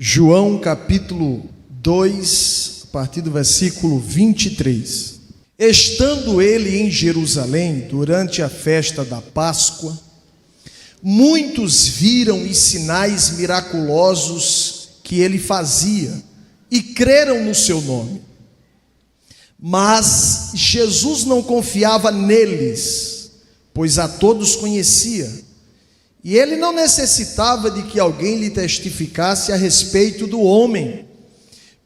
João capítulo 2, a partir do versículo 23. Estando ele em Jerusalém, durante a festa da Páscoa, muitos viram os sinais miraculosos que ele fazia e creram no seu nome. Mas Jesus não confiava neles, pois a todos conhecia. E ele não necessitava de que alguém lhe testificasse a respeito do homem,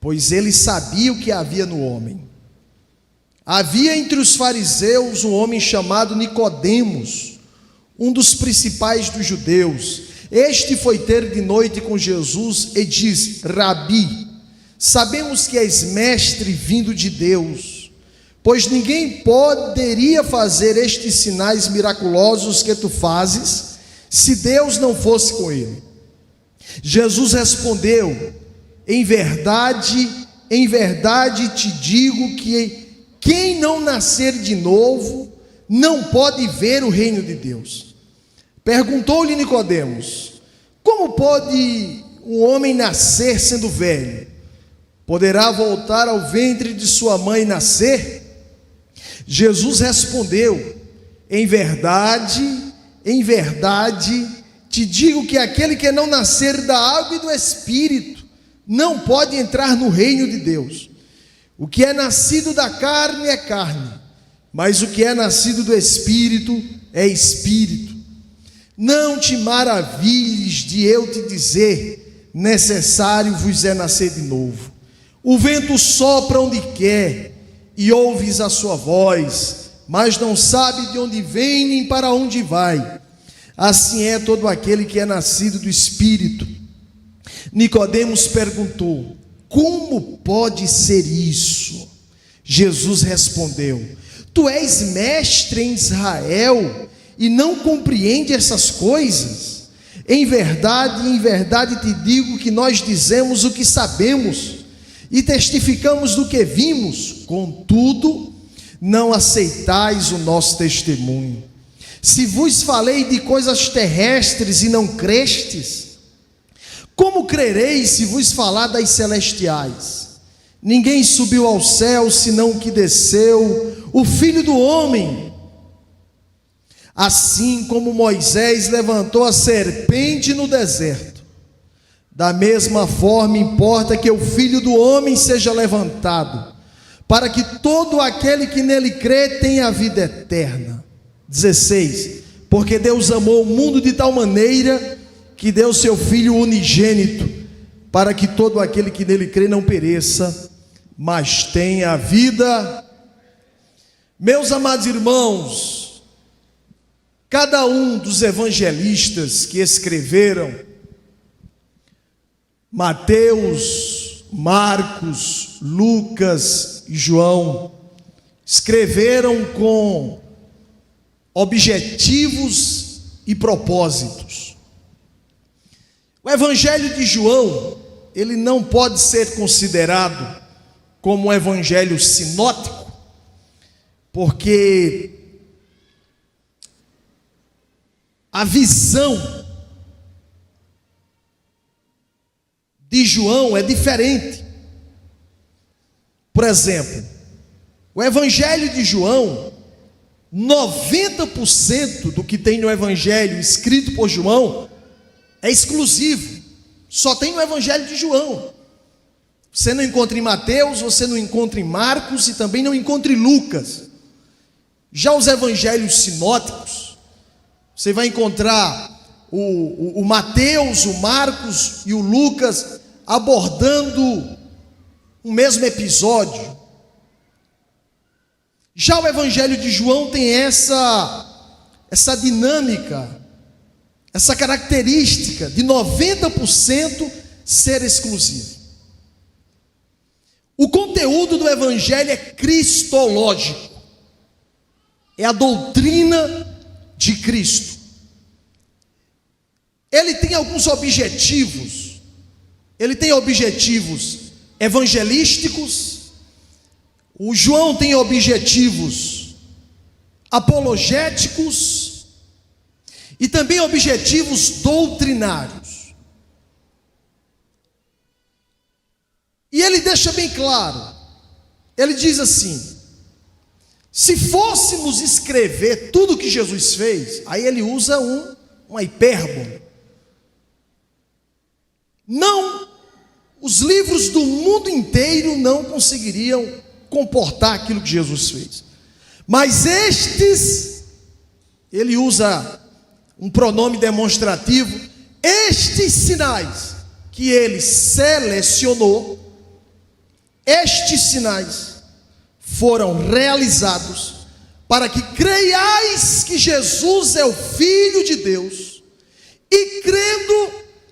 pois ele sabia o que havia no homem. Havia entre os fariseus um homem chamado Nicodemos, um dos principais dos judeus. Este foi ter de noite com Jesus e disse: Rabi, sabemos que és mestre vindo de Deus, pois ninguém poderia fazer estes sinais miraculosos que tu fazes, se Deus não fosse com ele. Jesus respondeu: em verdade te digo que quem não nascer de novo não pode ver o reino de Deus. Perguntou-lhe Nicodemos: como pode um homem nascer sendo velho? Poderá voltar ao ventre de sua mãe e nascer? Jesus respondeu: em verdade te digo que aquele que não nascer da água e do Espírito não pode entrar no reino de Deus. O que é nascido da carne é carne, mas o que é nascido do Espírito é Espírito. Não te maravilhes de eu te dizer: necessário vos é nascer de novo. O vento sopra onde quer e ouves a sua voz, mas não sabe de onde vem nem para onde vai. Assim é todo aquele que é nascido do Espírito. Nicodemos perguntou: como pode ser isso? Jesus respondeu: tu és mestre em Israel e não compreende essas coisas? Em verdade te digo que nós dizemos o que sabemos e testificamos do que vimos, contudo não aceitais o nosso testemunho. Se vos falei de coisas terrestres e não crestes, como crereis se vos falar das celestiais? Ninguém subiu ao céu senão o que desceu, o Filho do Homem. Assim como Moisés levantou a serpente no deserto, da mesma forma importa que o Filho do Homem seja levantado, para que todo aquele que nele crê tenha a vida eterna. 16. Porque Deus amou o mundo de tal maneira que deu seu Filho unigênito, para que todo aquele que nele crê não pereça, mas tenha a vida. Meus amados irmãos, cada um dos evangelistas que escreveram, Mateus, Marcos, Lucas e João, escreveram com objetivos e propósitos. O Evangelho de João, ele não pode ser considerado como um evangelho sinótico, porque a visão de João é diferente. Por exemplo, o Evangelho de João, 90% do que tem no Evangelho escrito por João é exclusivo. Só tem no Evangelho de João. Você não encontra em Mateus, você não encontra em Marcos e também não encontra em Lucas. Já os Evangelhos sinóticos, você vai encontrar o Mateus, o Marcos e o Lucas abordando o mesmo episódio. Já o Evangelho de João tem essa dinâmica, essa característica de 90% ser exclusivo. O conteúdo do Evangelho é cristológico, é a doutrina de Cristo. Ele tem alguns objetivos, ele tem objetivos evangelísticos. O João tem objetivos apologéticos e também objetivos doutrinários. E ele deixa bem claro, ele diz assim: se fôssemos escrever tudo que Jesus fez, aí ele usa uma hipérbole. Não, os livros do mundo inteiro não conseguiriam comportar aquilo que Jesus fez. Mas estes, ele usa um pronome demonstrativo, estes sinais que ele selecionou, estes sinais foram realizados para que creiais que Jesus é o Filho de Deus e crendo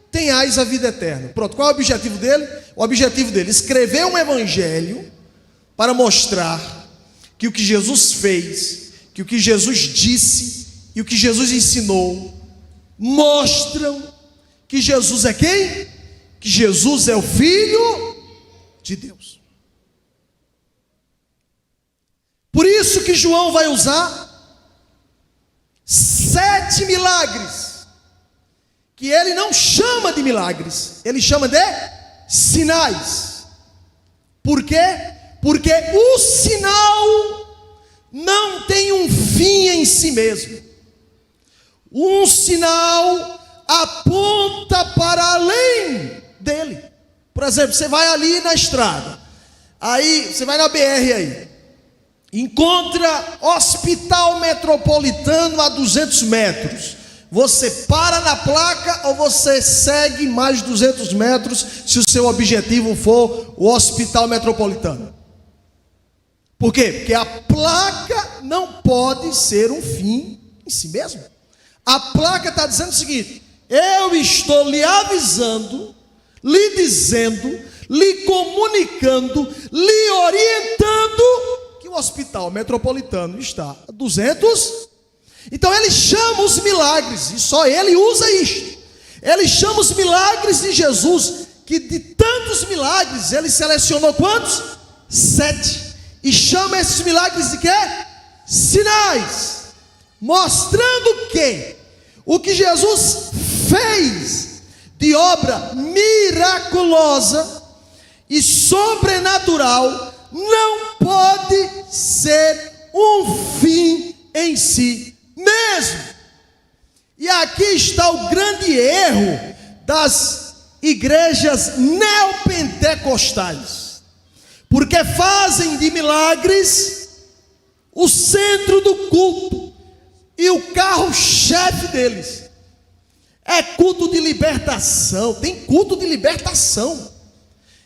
tenhais a vida eterna. Pronto, qual é o objetivo dele? O objetivo dele, escrever um evangelho para mostrar que o que Jesus fez, que o que Jesus disse e o que Jesus ensinou mostram que Jesus é quem? Que Jesus é o Filho de Deus. Por isso que João vai usar 7 milagres, que ele não chama de milagres, ele chama de sinais. Por quê? Porque o sinal não tem um fim em si mesmo. Um sinal aponta para além dele. Por exemplo, você vai ali na estrada, aí você vai na BR aí, encontra Hospital Metropolitano a 200 metros. Você para na placa ou você segue mais 200 metros se o seu objetivo for o Hospital Metropolitano? Por quê? Porque a placa não pode ser um fim em si mesmo. A placa está dizendo o seguinte: eu estou lhe avisando, lhe dizendo, lhe comunicando, lhe orientando que o Hospital Metropolitano está a 200. Então ele chama os milagres, e só ele usa isto. Ele chama os milagres de Jesus, que de tantos milagres ele selecionou quantos? 7. E chama esses milagres de quê? Sinais. Mostrando que o que Jesus fez de obra miraculosa e sobrenatural não pode ser um fim em si mesmo. E aqui está o grande erro das igrejas neopentecostais, porque fazem de milagres o centro do culto e o carro-chefe deles. É culto de libertação, tem culto de libertação.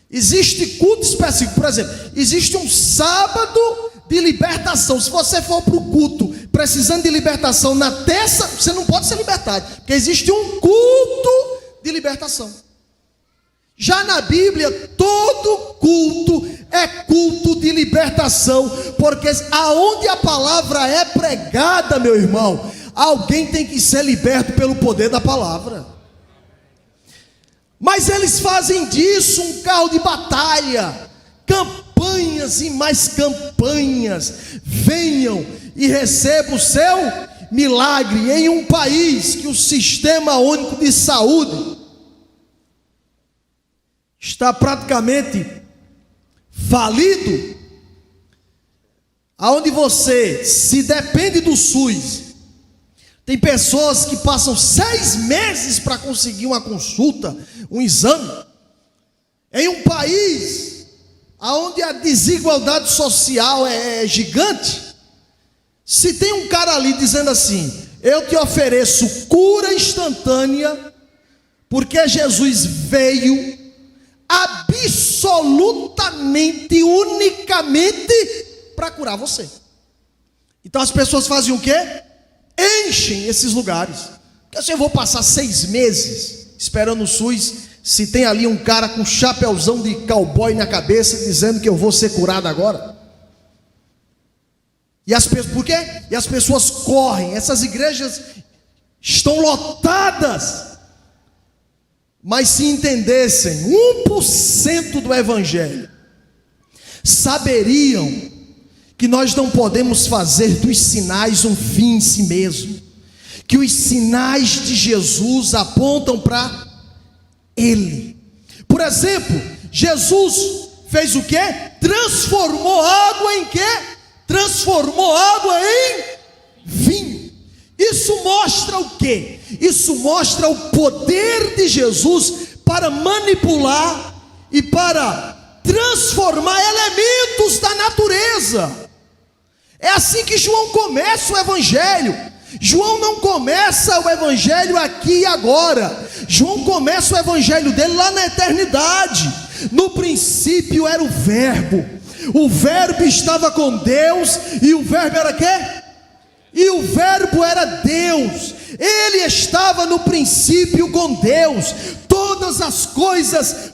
Existe culto específico, por exemplo, existe um sábado de libertação. Se você for para o culto precisando de libertação na terça, você não pode ser libertado, porque existe um culto de libertação. Já na Bíblia, todo culto é culto de libertação, porque aonde a palavra é pregada, meu irmão, alguém tem que ser liberto pelo poder da palavra. Mas eles fazem disso um carro de batalha, campanhas e mais campanhas. Venham e recebam o seu milagre em um país que o sistema único de saúde está praticamente falido, aonde você se depende do SUS. Tem pessoas que passam 6 meses para conseguir uma consulta, um exame, em um país onde a desigualdade social é gigante. Se tem um cara ali dizendo assim: eu te ofereço cura instantânea, porque Jesus veio absolutamente, unicamente para curar você. Então as pessoas fazem o quê? Enchem esses lugares. Porque assim, eu vou passar 6 meses esperando o SUS, se tem ali um cara com um chapéuzão de cowboy na cabeça dizendo que eu vou ser curado agora. E as pessoas, por quê? E as pessoas correm. Essas igrejas estão lotadas. Mas se entendessem 1% do evangelho, saberiam que nós não podemos fazer dos sinais um fim em si mesmo, que os sinais de Jesus apontam para Ele. Por exemplo, Jesus fez o quê? Transformou água em quê? Transformou água em vinho. Isso mostra o quê? Isso mostra o poder de Jesus para manipular e para transformar elementos da natureza. É assim que João começa o evangelho. João não começa o evangelho aqui e agora. João começa o evangelho dele lá na eternidade. No princípio era o Verbo estava com Deus, e o Verbo era quê? E o Verbo era Deus. Ele estava no princípio com Deus. Todas as coisas,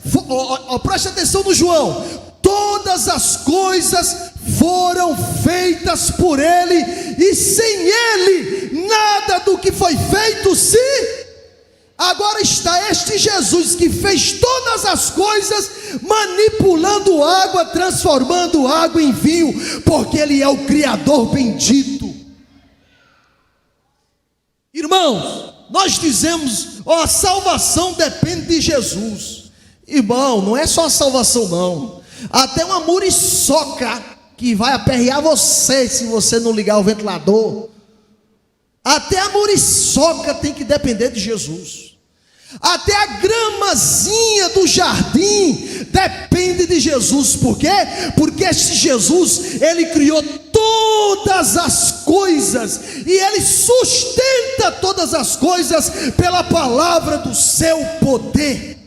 preste atenção no João, todas as coisas foram feitas por Ele, e sem Ele nada do que foi feito se... Agora está este Jesus que fez todas as coisas, manipulando água, transformando água em vinho, porque Ele é o Criador bendito. Irmãos, nós dizemos, a salvação depende de Jesus. Irmão, não é só a salvação não. Até uma muriçoca que vai aperrear você se você não ligar o ventilador. Até a muriçoca tem que depender de Jesus. Até a gramazinha do jardim depende de Jesus. Por quê? Porque este Jesus, Ele criou todas as coisas, e Ele sustenta todas as coisas pela palavra do seu poder.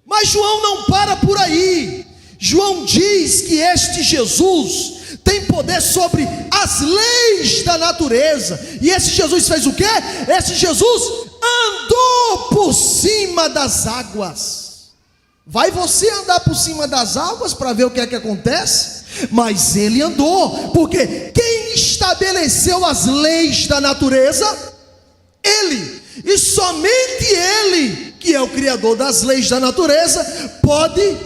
Mas João não para por aí. João diz que este Jesus tem poder sobre as leis da natureza. E esse Jesus fez o quê? Esse Jesus andou por cima das águas. Vai você andar por cima das águas para ver o que é que acontece? Mas ele andou, porque quem estabeleceu as leis da natureza? Ele. E somente Ele, que é o Criador das leis da natureza, pode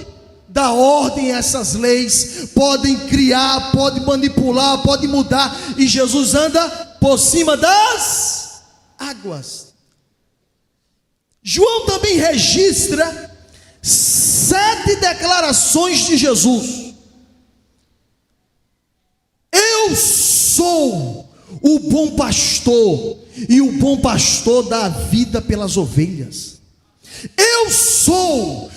dar ordem a essas leis, podem criar, pode manipular, pode mudar. E Jesus anda por cima das águas. João também registra 7 declarações de Jesus. Eu sou o bom pastor, e o bom pastor dá a vida pelas ovelhas. Eu sou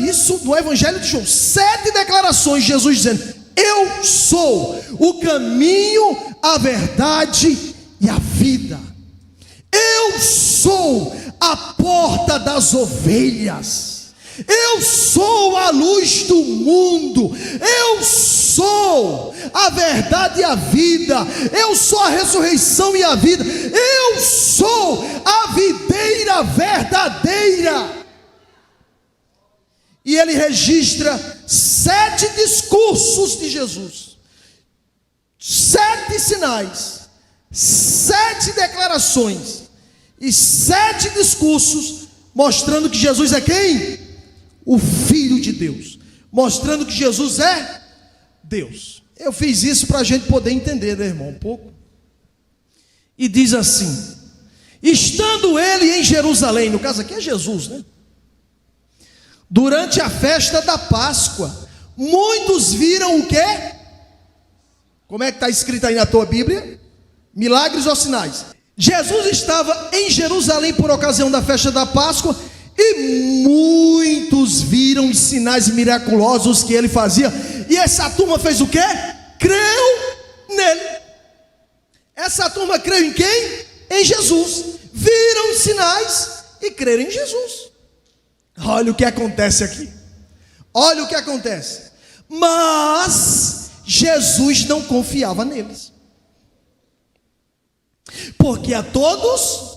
isso no evangelho de João, 7 declarações de Jesus dizendo: eu sou o caminho, a verdade e a vida. Eu sou a porta das ovelhas. Eu sou a luz do mundo. Eu sou a verdade e a vida. Eu sou a ressurreição e a vida. Eu sou a videira verdadeira. E ele registra 7 discursos de Jesus, 7 sinais, 7 declarações e 7 discursos, mostrando que Jesus é quem? O Filho de Deus, mostrando que Jesus é Deus. Eu fiz isso para a gente poder entender, né, irmão, um pouco. E diz assim: estando ele em Jerusalém, no caso aqui é Jesus, né? Durante a festa da Páscoa, muitos viram o quê? Como é que está escrito aí na tua Bíblia? Milagres ou sinais? Jesus estava em Jerusalém por ocasião da festa da Páscoa, e muitos viram os sinais miraculosos que ele fazia. E essa turma fez o quê? Creu nele. Essa turma creu em quem? Em Jesus. Viram os sinais e creram em Jesus. Olha o que acontece aqui. Olha o que acontece. Mas Jesus não confiava neles, porque a todos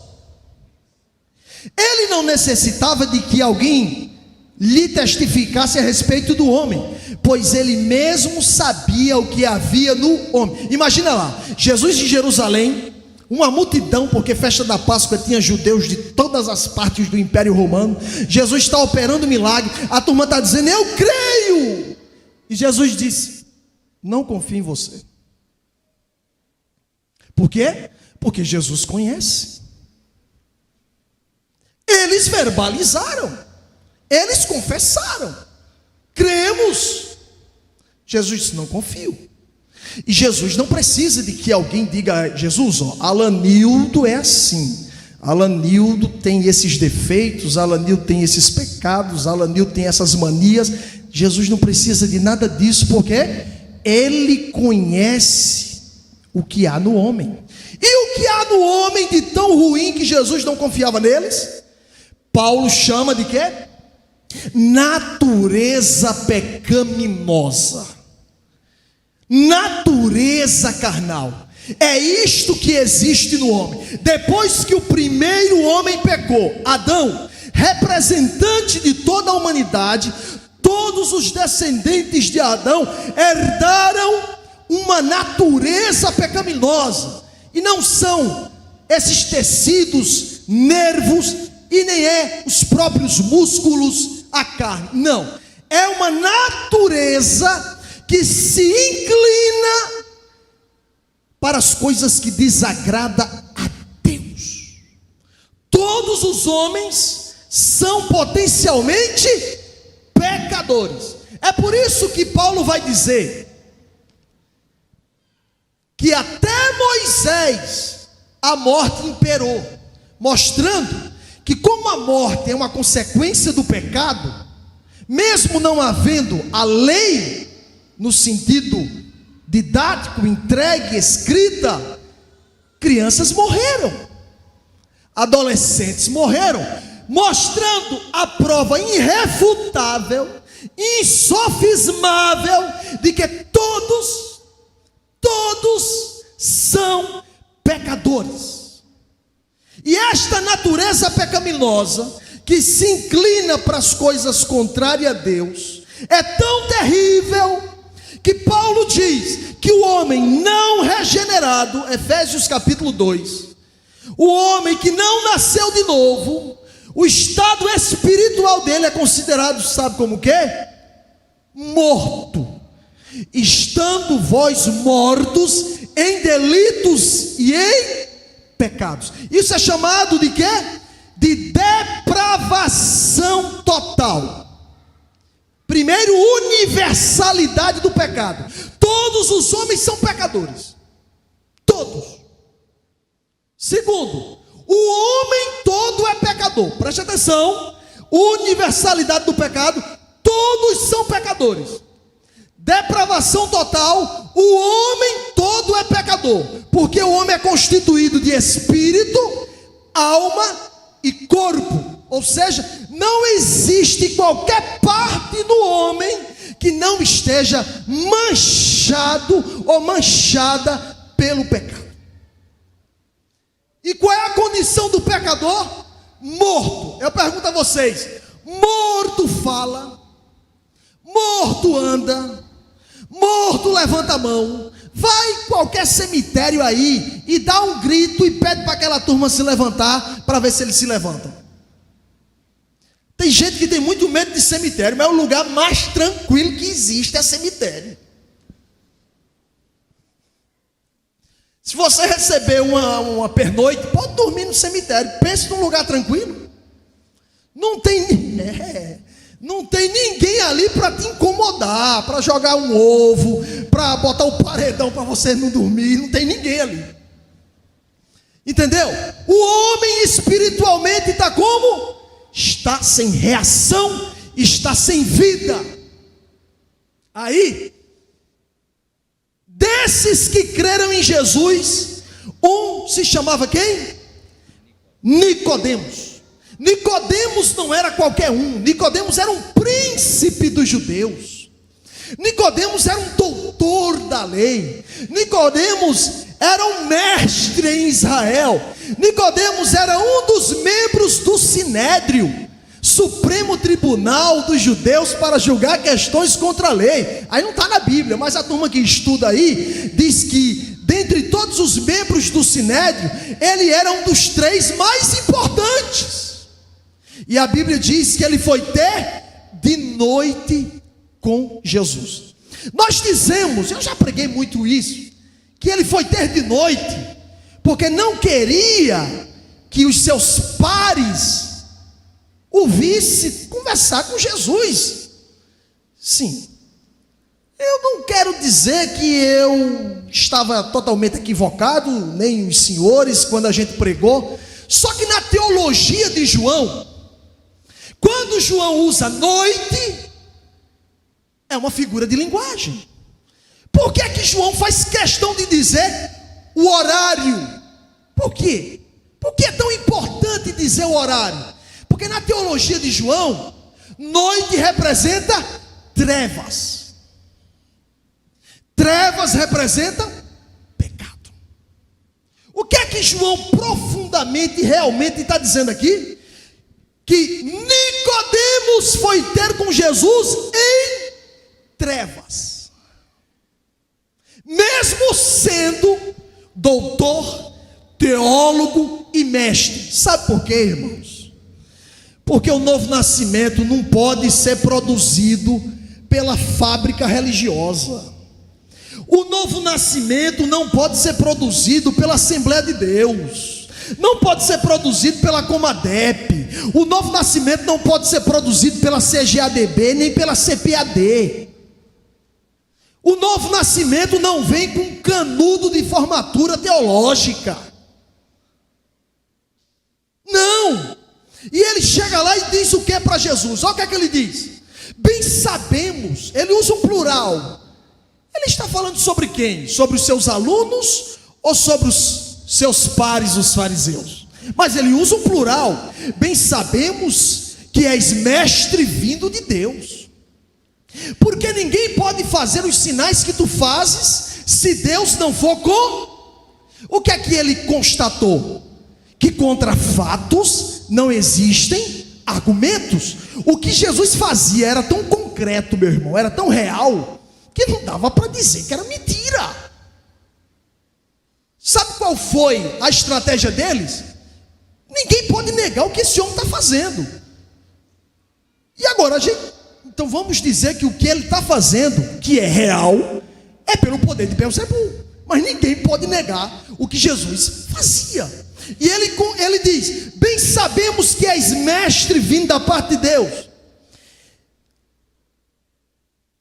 ele não necessitava de que alguém lhe testificasse a respeito do homem, pois ele mesmo sabia o que havia no homem. Imagina lá, Jesus de Jerusalém, uma multidão, porque festa da Páscoa tinha judeus de todas as partes do Império Romano. Jesus está operando milagre, a turma está dizendo: eu creio. E Jesus disse: não confio em você. Por quê? Porque Jesus conhece. Eles verbalizaram, eles confessaram. cremos. Jesus disse: não confio. E Jesus não precisa de que alguém diga: Jesus, ó, Alanildo é assim, Alanildo tem esses defeitos, Alanildo tem esses pecados, Alanildo tem essas manias. Jesus não precisa de nada disso, porque ele conhece o que há no homem. E o que há no homem de tão ruim que Jesus não confiava neles? Paulo chama de quê? Natureza pecaminosa, natureza carnal. É isto que existe no homem. Depois que o primeiro homem pecou, Adão, representante de toda a humanidade, todos os descendentes de Adão herdaram uma natureza pecaminosa. E não são esses tecidos, nervos, e nem é os próprios músculos, a carne. Não, é uma natureza que se inclina para as coisas que desagradam a Deus. Todos os homens são potencialmente pecadores. É por isso que Paulo vai dizer que até Moisés a morte imperou, mostrando que como a morte é uma consequência do pecado, mesmo não havendo a lei no sentido didático, entregue, escrita, crianças morreram, adolescentes morreram, mostrando a prova irrefutável, insofismável, de que todos são pecadores. E esta natureza pecaminosa, que se inclina para as coisas contrárias a Deus, é tão terrível, que Paulo diz que o homem não regenerado, Efésios capítulo 2, o homem que não nasceu de novo, o estado espiritual dele é considerado, sabe como que? Morto. Estando vós mortos em delitos e em pecados. Isso é chamado de quê? De depravação total. Primeiro, universalidade do pecado. Todos os homens são pecadores. Todos. Segundo, o homem todo é pecador. Preste atenção. Universalidade do pecado. Todos são pecadores. Depravação total. O homem todo é pecador. Porque o homem é constituído de espírito, alma e corpo. Ou seja, não existe qualquer parte do homem que não esteja manchado ou manchada pelo pecado. E qual é a condição do pecador? Morto. Eu pergunto a vocês: morto fala, morto anda, morto levanta a mão. Vai em qualquer cemitério aí e dá um grito e pede para aquela turma se levantar, para ver se eles se levantam. Tem gente que tem muito medo de cemitério, mas é o lugar mais tranquilo que existe é cemitério. Se você receber uma pernoite, pode dormir no cemitério. Pense num lugar tranquilo. Não tem ninguém ali para te incomodar, para jogar um ovo, para botar o paredão para você não dormir. Não tem ninguém ali. Entendeu? O homem espiritualmente está como? Está sem reação, está sem vida. Aí, desses que creram em Jesus, um se chamava quem? Nicodemos. Nicodemos não era qualquer um. Nicodemos era um príncipe dos judeus. Nicodemos era um doutor da lei. Nicodemos era um mestre em Israel. Nicodemos era um dos membros do Sinédrio, Supremo Tribunal dos Judeus, para julgar questões contra a lei. Aí não está na Bíblia, mas a turma que estuda aí diz que dentre todos os membros do Sinédrio, ele era um dos 3 mais importantes. E a Bíblia diz que ele foi ter de noite com Jesus. Nós dizemos, eu já preguei muito isso, que ele foi ter de noite, porque não queria que os seus pares o vissem conversar com Jesus. Sim. Eu não quero dizer que eu estava totalmente equivocado, nem os senhores, quando a gente pregou. Só que na teologia de João, quando João usa noite, é uma figura de linguagem. Por que é que João faz questão de dizer o horário? Por quê? Por que é tão importante dizer o horário? Porque na teologia de João, noite representa trevas. Trevas representa pecado. O que é que João profundamente, realmente está dizendo aqui? Que Nicodemos foi ter com Jesus em trevas. Mesmo sendo doutor, teólogo e mestre. Sabe por quê, irmãos? Porque o novo nascimento não pode ser produzido pela fábrica religiosa. O novo nascimento não pode ser produzido pela Assembleia de Deus. Não pode ser produzido pela Comadep. O novo nascimento não pode ser produzido pela CGADB, nem pela CPAD. O novo nascimento não vem com canudo de formatura teológica. Não. E ele chega lá e diz o que é para Jesus? Olha o que é que ele diz. Bem sabemos, ele usa um plural. Ele está falando sobre quem? Sobre os seus alunos ou sobre os seus pares, os fariseus? Mas ele usa um plural. Bem sabemos que és mestre vindo de Deus. Porque ninguém pode fazer os sinais que tu fazes se Deus não for com. O que é que ele constatou? Que contra fatos não existem argumentos. O que Jesus fazia era tão concreto, meu irmão, era tão real, que não dava para dizer que era mentira. Sabe qual foi a estratégia deles? Ninguém pode negar o que esse homem está fazendo. E agora, então vamos dizer que o que ele está fazendo, que é real, é pelo poder de Beelzebul. Mas ninguém pode negar o que Jesus fazia. E ele diz, bem sabemos que és mestre vindo da parte de Deus.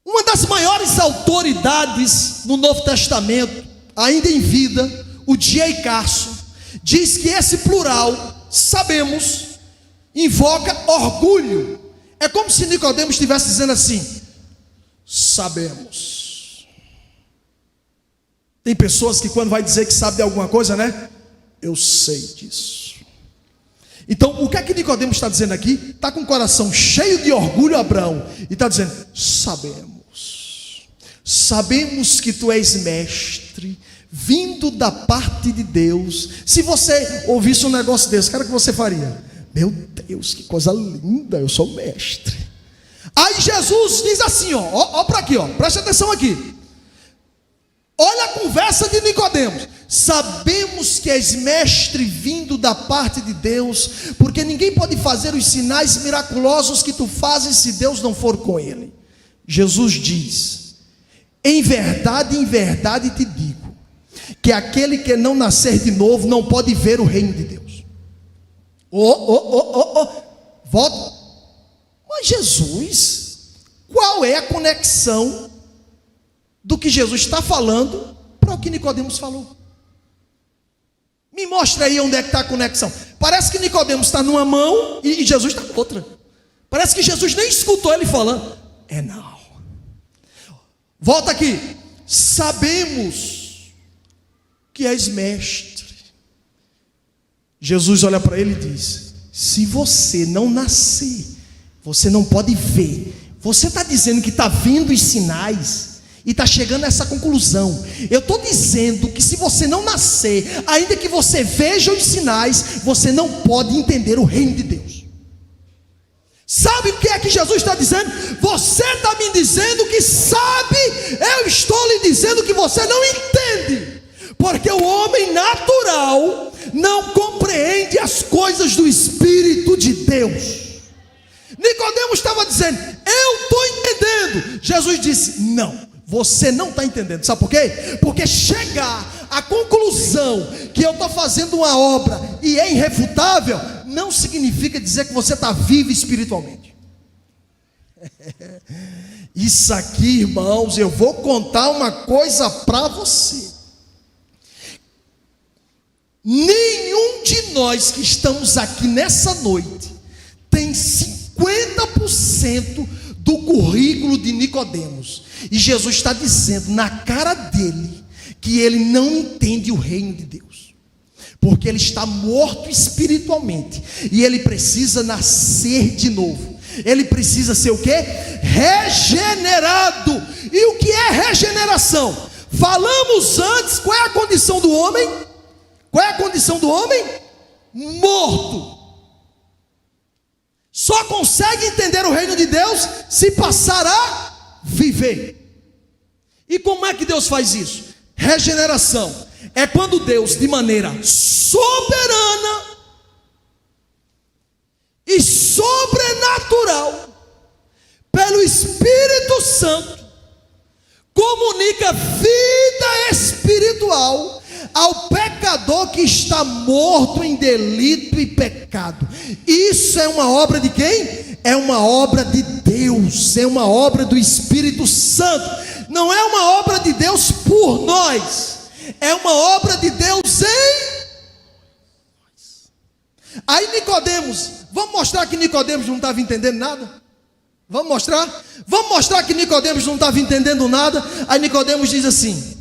Uma das maiores autoridades no Novo Testamento, ainda em vida, o D.A. Carson, diz que esse plural, sabemos, invoca orgulho. É como se Nicodemos estivesse dizendo assim, sabemos. Tem pessoas que quando vai dizer que sabe de alguma coisa, né? Eu sei disso. Então, o que é que Nicodemos está dizendo aqui? Está com o coração cheio de orgulho, Abraão, e está dizendo, sabemos que tu és mestre, vindo da parte de Deus. Se você ouvisse um negócio desse, cara, o que você faria? Meu Deus, que coisa linda, eu sou mestre. Aí Jesus diz assim, ó para aqui, ó, preste atenção aqui. Olha a conversa de Nicodemos. Sabemos que és mestre vindo da parte de Deus, porque ninguém pode fazer os sinais miraculosos que tu fazes se Deus não for com ele. Jesus diz, em verdade te digo, que aquele que não nascer de novo não pode ver o reino de Deus. Volta. Mas Jesus, qual é a conexão do que Jesus está falando para o que Nicodemos falou? Me mostra aí onde é que está a conexão. Parece que Nicodemos está numa mão e Jesus está na outra. Parece que Jesus nem escutou ele falando. Não. Volta aqui. Sabemos que és mestre. Jesus olha para ele e diz, se você não nascer, você não pode ver. Você está dizendo que está vendo os sinais e está chegando a essa conclusão. Eu estou dizendo que se você não nascer, ainda que você veja os sinais, você não pode entender o reino de Deus. Sabe o que é que Jesus está dizendo? Você está me dizendo que sabe, eu estou lhe dizendo que você não entende, porque o homem natural não compreende as coisas do Espírito de Deus. Nicodemos estava dizendo, eu estou entendendo. Jesus disse, não, você não está entendendo. Sabe por quê? Porque chegar à conclusão que eu estou fazendo uma obra e é irrefutável, não significa dizer que você está vivo espiritualmente. Isso aqui, irmãos, eu vou contar uma coisa para você. Nenhum de nós que estamos aqui nessa noite tem 50% do currículo de Nicodemos. E Jesus está dizendo na cara dele que ele não entende o reino de Deus, porque ele está morto espiritualmente e ele precisa nascer de novo. Ele precisa ser o quê? Regenerado. E o que é regeneração? Falamos antes, qual é a condição do homem? Qual é a condição do homem? Morto. Só consegue entender o reino de Deus se passar a viver. E como é que Deus faz isso? Regeneração é quando Deus, de maneira soberana e sobrenatural, pelo Espírito Santo, comunica vida espiritual ao pecador que está morto em delito e pecado. Isso é uma obra de quem? É uma obra de Deus, é uma obra do Espírito Santo. Não é uma obra de Deus por nós, é uma obra de Deus em nós. Aí Nicodemos, vamos mostrar que Nicodemos não estava entendendo nada? Vamos mostrar? Vamos mostrar que Nicodemos não estava entendendo nada. Aí Nicodemos diz assim: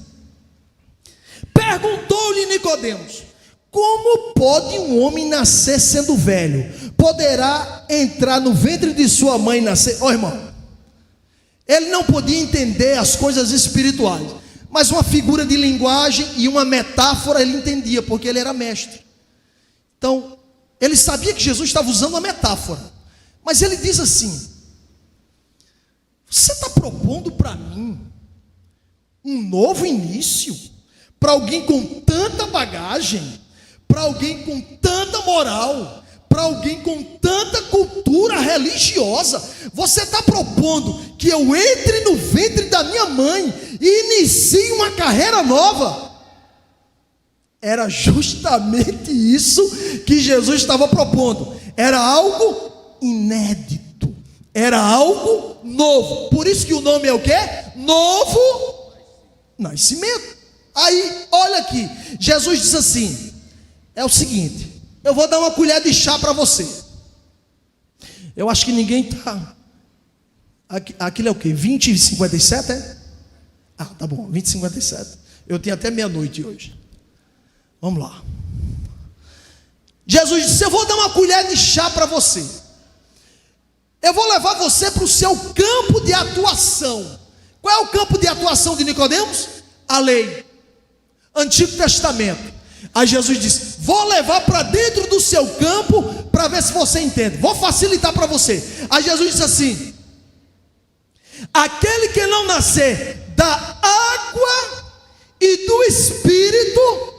perguntou-lhe Nicodemos: como pode um homem nascer sendo velho? Poderá entrar no ventre de sua mãe e nascer? Ó, irmão, ele não podia entender as coisas espirituais, mas uma figura de linguagem e uma metáfora ele entendia, porque ele era mestre. Então, ele sabia que Jesus estava usando uma metáfora, mas ele diz assim: você está propondo para mim um novo início? Para alguém com tanta bagagem, para alguém com tanta moral, para alguém com tanta cultura religiosa, você está propondo que eu entre no ventre da minha mãe e inicie uma carreira nova? Era justamente isso que Jesus estava propondo. Era algo inédito, era algo novo. Por isso que o nome é o quê? Novo nascimento. Aí, olha aqui, Jesus disse assim: é o seguinte, eu vou dar uma colher de chá para você. Eu acho que ninguém está. Aquilo é o quê? 20h57, é? Ah, tá bom, 20h57. Eu tenho até meia-noite hoje. Vamos lá. Jesus disse: eu vou dar uma colher de chá para você. Eu vou levar você para o seu campo de atuação. Qual é o campo de atuação de Nicodemos? A lei, Antigo Testamento. Aí Jesus disse: vou levar para dentro do seu campo para ver se você entende, vou facilitar para você. Aí Jesus disse assim: aquele que não nascer da água e do Espírito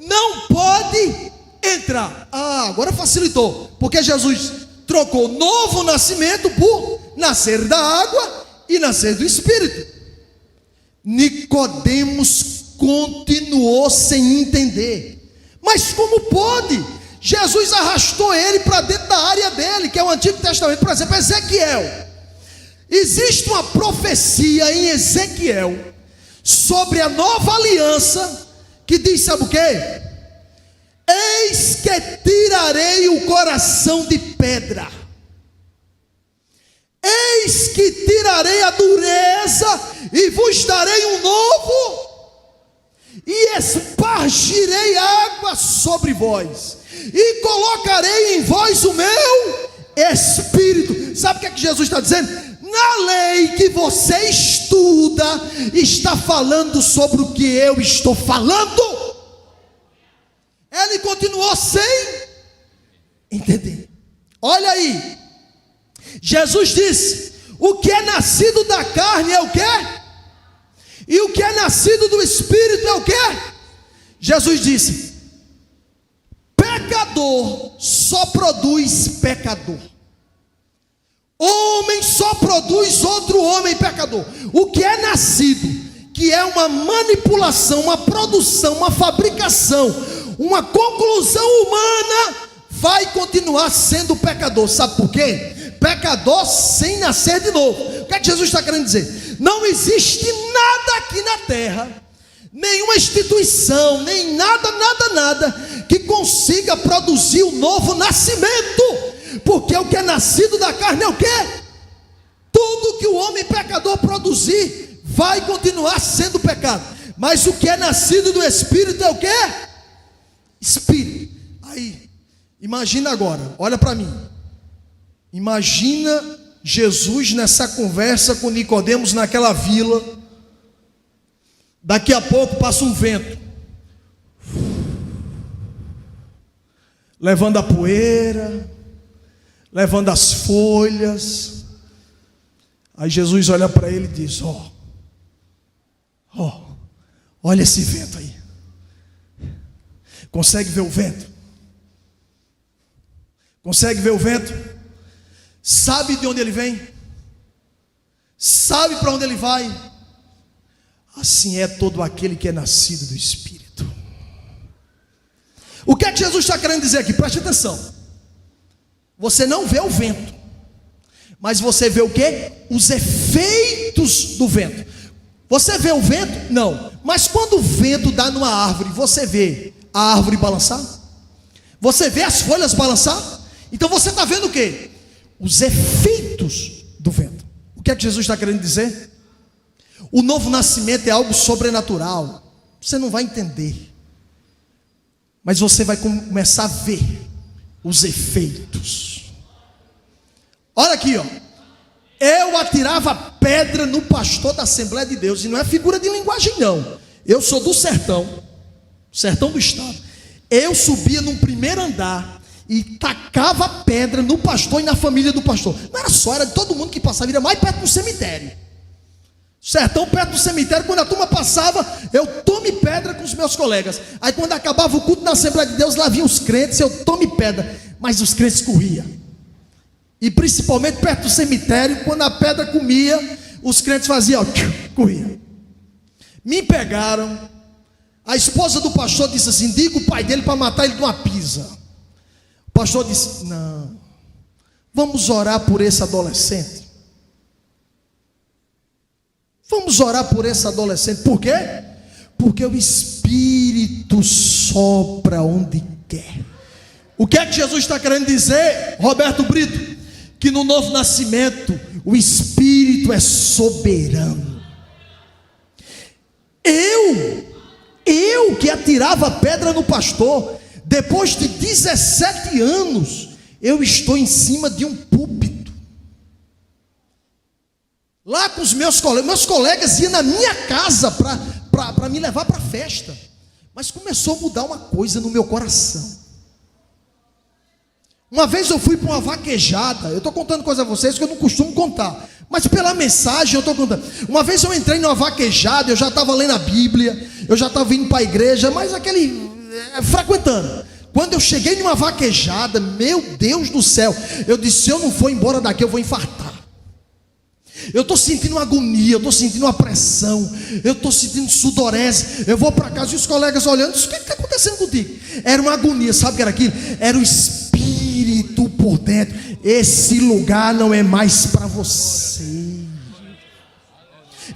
não pode entrar. Ah, agora facilitou, porque Jesus trocou novo nascimento por nascer da água e nascer do Espírito. Nicodemos continuou sem entender. Mas como pode? Jesus arrastou ele para dentro da área dele, que é o Antigo Testamento. Por exemplo, Ezequiel. Existe uma profecia em Ezequiel sobre a nova aliança que diz, sabe o quê? Eis que tirarei o coração de pedra, eis que tirarei a dureza e vos darei um novo, e espargirei água sobre vós, e colocarei em vós o meu Espírito. Sabe o que é que Jesus está dizendo? Na lei que você estuda, está falando sobre o que eu estou falando. Ele continuou sem entender. Olha aí, Jesus disse: o que é nascido da carne é o quê? E o que é nascido do Espírito é o quê? Jesus disse: pecador só produz pecador, homem só produz outro homem pecador. O que é nascido, que é uma manipulação, uma produção, uma fabricação, uma conclusão humana, vai continuar sendo pecador. Sabe por quê? pecador sem nascer de novo. O que é que Jesus está querendo dizer? Não existe nada aqui na terra, nenhuma instituição, nem nada que consiga produzir o novo nascimento, porque o que é nascido da carne é o quê? Tudo que o homem pecador produzir vai continuar sendo pecado, mas o que é nascido do Espírito é o quê? Espírito. Aí, imagina agora, olha para mim, imagina Jesus nessa conversa com Nicodemos naquela vila. Daqui a pouco passa um vento, levando a poeira, levando as folhas. Aí Jesus olha para ele e diz: olha esse vento aí. Consegue ver o vento? Consegue ver o vento? Sabe de onde ele vem? Sabe para onde ele vai? Assim é todo aquele que é nascido do Espírito. O que é que Jesus está querendo dizer aqui? Preste atenção. Você não vê o vento, mas você vê o quê? Os efeitos do vento. Você vê o vento? Não. Mas quando o vento dá numa árvore, você vê a árvore balançar? Você vê as folhas balançar? Então você está vendo o quê? Os efeitos do vento. O que é que Jesus está querendo dizer? O novo nascimento é algo sobrenatural. Você não vai entender, mas você vai começar a ver os efeitos. Olha aqui, ó. Eu atirava pedra no pastor da Assembleia de Deus, e não é figura de linguagem não. Eu sou do sertão do estado. Eu subia num primeiro andar e tacava pedra no pastor e na família do pastor. Não era só, era de todo mundo que passava, era mais perto do cemitério. Sertão perto do cemitério, quando a turma passava, eu tome pedra com os meus colegas. Aí quando acabava o culto na Assembleia de Deus, lá vinham os crentes, eu tome pedra, mas os crentes corriam. E principalmente perto do cemitério, quando a pedra comia, os crentes faziam, ó, corriam. Me pegaram, a esposa do pastor disse assim: diga o pai dele para matar ele de uma pisa. O pastor disse: não, vamos orar por esse adolescente. Vamos orar por esse adolescente. Por quê? Porque o Espírito sopra onde quer. O que é que Jesus está querendo dizer, Roberto Brito? Que no novo nascimento o Espírito é soberano. Eu que atirava pedra no pastor, depois de 17 anos, eu estou em cima de um púlpito. Lá com os meus colegas iam na minha casa para me levar para a festa. Mas começou a mudar uma coisa no meu coração. Uma vez eu fui para uma vaquejada. Eu estou contando coisa a vocês que eu não costumo contar, mas pela mensagem eu estou contando. Uma vez eu entrei numa vaquejada, eu já estava lendo a Bíblia, eu já estava indo para a igreja, mas frequentando. Quando eu cheguei numa vaquejada, meu Deus do céu, eu disse: se eu não for embora daqui, eu vou infartar. Eu estou sentindo uma agonia, eu estou sentindo uma pressão, eu estou sentindo sudorese. Eu vou para casa e os colegas olhando: o que está acontecendo contigo? Era uma agonia, sabe o que era aquilo? Era o Espírito por dentro. Esse lugar não é mais para você.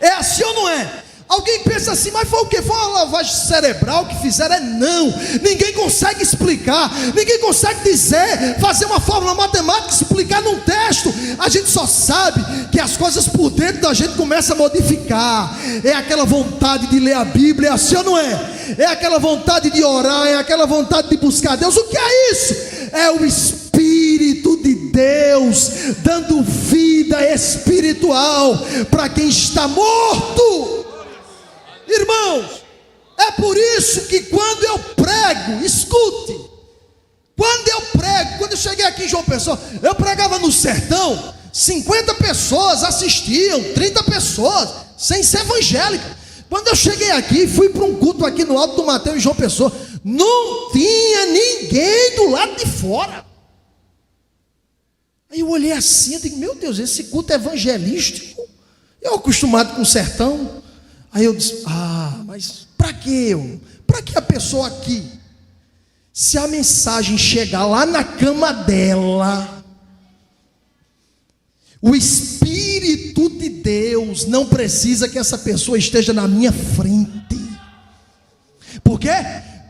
É assim ou não é? Alguém pensa assim: mas foi o que? Foi uma lavagem cerebral que fizeram? É não. Ninguém consegue explicar, ninguém consegue dizer, fazer uma fórmula matemática, explicar num texto. A gente só sabe que as coisas por dentro da gente começam a modificar. É aquela vontade de ler a Bíblia, é assim ou não é? É aquela vontade de orar, é aquela vontade de buscar Deus. O que é isso? É o Espírito de Deus dando vida espiritual para quem está morto. Irmãos, é por isso que quando eu prego, escute, quando eu cheguei aqui em João Pessoa, eu pregava no sertão, 50 pessoas assistiam, 30 pessoas, sem ser evangélico. Quando eu cheguei aqui, fui para um culto aqui no Alto do Mateus em João Pessoa, não tinha ninguém do lado de fora. Aí eu olhei assim e digo: meu Deus, esse culto é evangelístico. Eu acostumado com o sertão. Aí eu disse: mas para que Para que a pessoa aqui? Se a mensagem chegar lá na cama dela, O Espírito de Deus não precisa que essa pessoa esteja na minha frente. Por quê?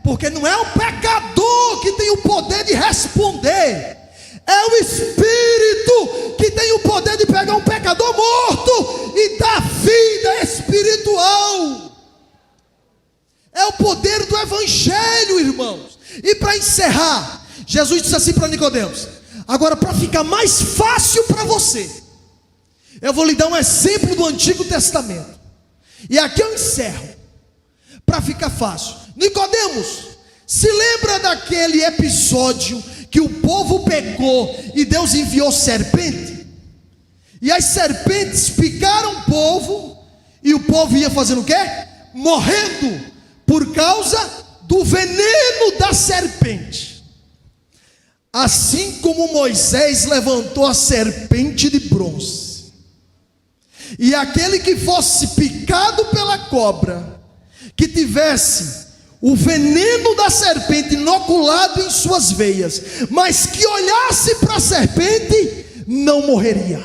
Porque não é o pecador que tem o poder de responder, é o Espírito que tem o poder de pegar um pecador morto e dar vida espiritual. É o poder do Evangelho, irmãos. E para encerrar, Jesus disse assim para Nicodemos: agora, para ficar mais fácil para você, eu vou lhe dar um exemplo do Antigo Testamento. E aqui eu encerro, para ficar fácil. Nicodemos, se lembra daquele episódio que o povo pecou e Deus enviou serpente? E as serpentes picaram o povo, e o povo ia fazendo o quê? Morrendo, por causa do veneno da serpente. Assim como Moisés levantou a serpente de bronze, e aquele que fosse picado pela cobra, que tivesse o veneno da serpente inoculado em suas veias, mas que olhasse para a serpente, não morreria.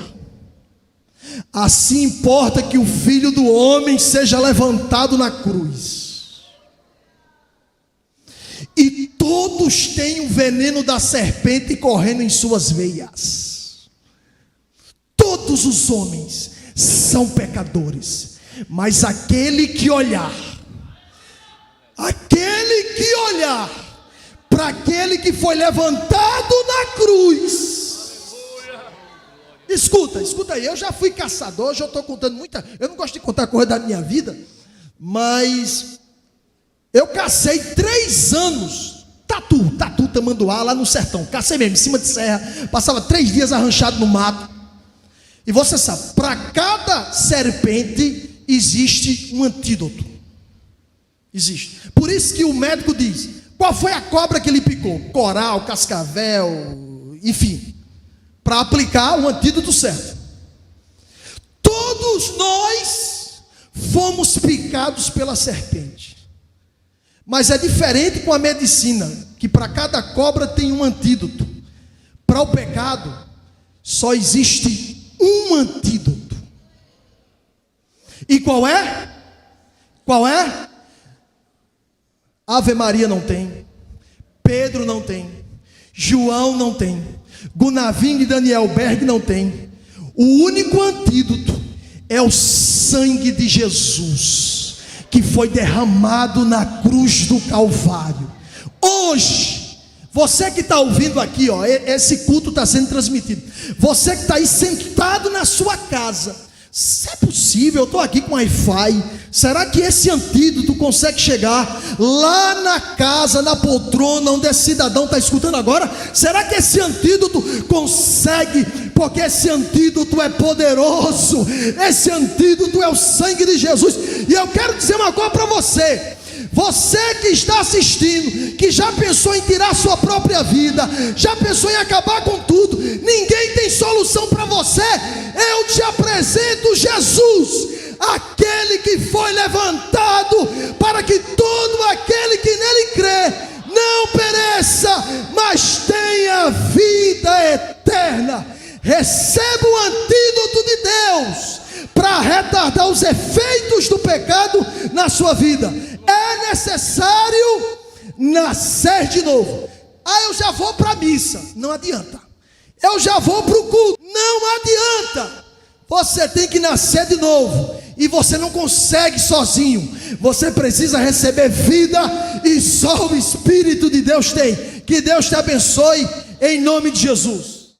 Assim importa que o Filho do Homem seja levantado na cruz, e todos têm o veneno da serpente correndo em suas veias. Todos os homens são pecadores, mas aquele que olhar para aquele que foi levantado na cruz. Escuta aí, eu já fui caçador, já estou contando eu não gosto de contar coisa da minha vida, mas eu cacei 3 anos, tatu, tamanduá, lá no sertão, cacei mesmo, em cima de serra, passava 3 dias arranchado no mato. E você sabe, para cada serpente existe um antídoto. Existe. Por isso que o médico diz: qual foi a cobra que ele picou? Coral, cascavel, enfim, para aplicar o antídoto certo. Todos nós fomos picados pela serpente, mas é diferente com a medicina, que para cada cobra tem um antídoto. Para o pecado só existe um antídoto. E qual é? Ave Maria não tem, Pedro não tem, João não tem, Gunaving e Daniel Berg não tem. O único antídoto é o sangue de Jesus, que foi derramado na cruz do Calvário. Hoje, você que está ouvindo aqui, esse culto está sendo transmitido, você que está aí sentado na sua casa, se é possível, eu estou aqui com Wi-Fi, será que esse antídoto consegue chegar lá na casa, na poltrona, onde esse cidadão está escutando agora? Será que esse antídoto consegue? Porque esse antídoto é poderoso, esse antídoto é o sangue de Jesus. E eu quero dizer uma coisa para você: você que está assistindo, que já pensou em tirar sua própria vida, já pensou em acabar com tudo, ninguém tem solução para você. Eu te apresento Jesus, aquele que foi levantado para que todo aquele que nele crê não pereça, mas tenha vida eterna. Receba o antídoto de Deus para retardar os efeitos do pecado na sua vida. É necessário nascer de novo. Eu já vou para a missa, não adianta. Eu já vou para o culto, não adianta. Você tem que nascer de novo, e você não consegue sozinho. Você precisa receber vida, e só o Espírito de Deus tem. Que Deus te abençoe em nome de Jesus.